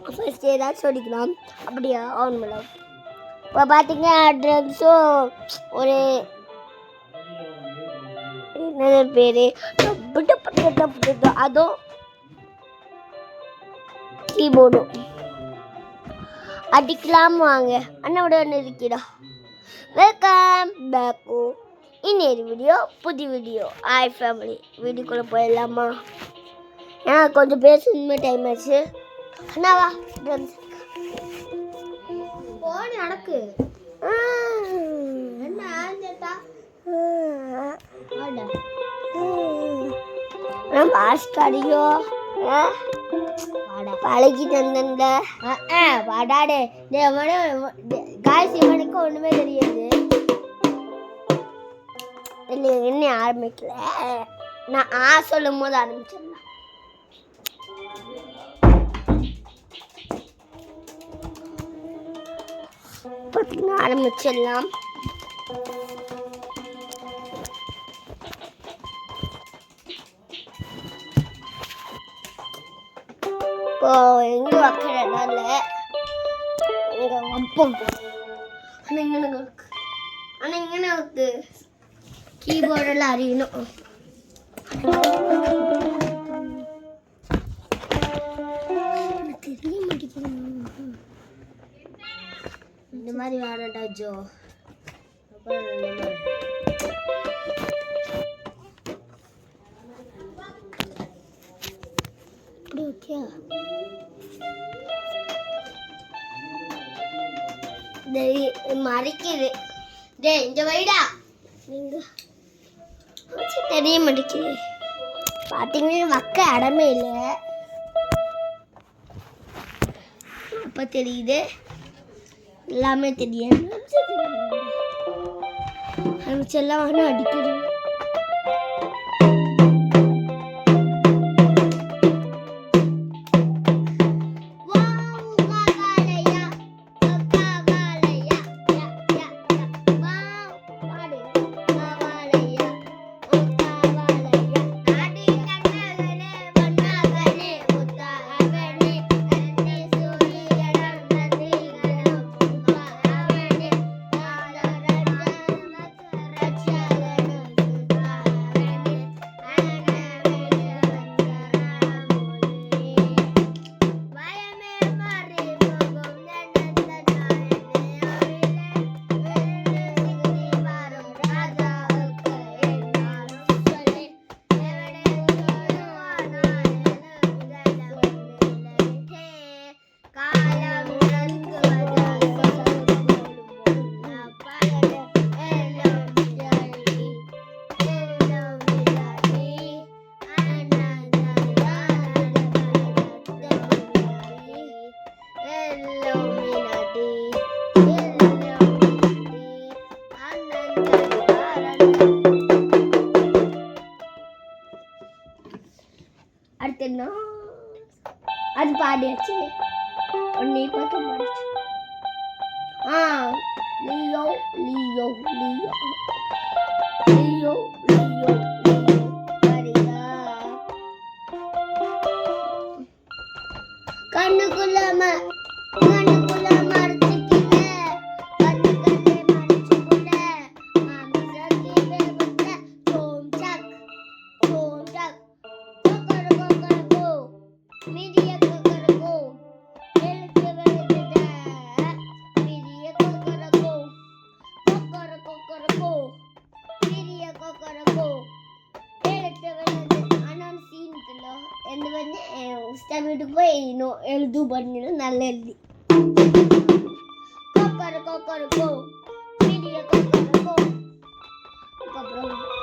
First ஏதாச்சும் சொல்லிக்கலாம். அப்படியா ஆன் பண்ணலாம். இப்போ பார்த்தீங்கன்னா ட்ரம்ஸும் ஒரு என்ன பேர் அதுவும் கீபோர்டும் அடிக்கலாம் வாங்க. அண்ணாவோட ஒன்று இருக்கிறா. Welcome back. இன்னொரு வீடியோ புது வீடியோ. ஹாய் ஃபேமிலி, வீடியோக்குள்ளே போயிடலாமா? ஏன்னா கொஞ்சம் பேசணுமே டைம் ஆச்சு. அண்ணாவா ட்ரம்ஸ் போன் நடக்கு என்ன ஆஞ்சட்டா பாஸ்கடியோ பழகி தந்த வாடாடே காய்ச்சி மணிக்கு ஒன்றுமே தெரியாது. என்ன ஆரம்பிக்கல, நான் சொல்லும் போது ஆரம்பிச்சிடலாம். பார்த்தீங்கன்னா ஆரம்பிச்சிடலாம். இப்போ எங்கே வைக்கிறனால இங்கே வைப்போம். ஆனால் இங்கே இருக்கு கீபோர்டெல்லாம் அறியணும். தெரிய மாட்டேங்குது. இந்த மாதிரி வேணாண்டா ஜோ. ஓகே மறைக்குது. டே இந்த வைடா நீங்க தெரிய மாட்டேங்குது. பார்த்தீங்கன்னா மக்க இடமே இல்லை. அப்போ தெரியுது, எல்லாமே தெரியாது. செல்லாம் வேணும் அடிக்குது. அடுத்து என்ன அது பாடியாச்சு. ஒன்னே பார்த்து பாடிச்சு. லியோ லியோ லியோ லியோ லியோ பாடியா. கண்ணுக்குள்ள வீட்டுக்கு போய் இன்னும் எழுது பண்ணி நல்ல எழுதி கொக்கர கொக்கர கோ மீடியா கொக்கர கோ. அதுக்கப்புறம்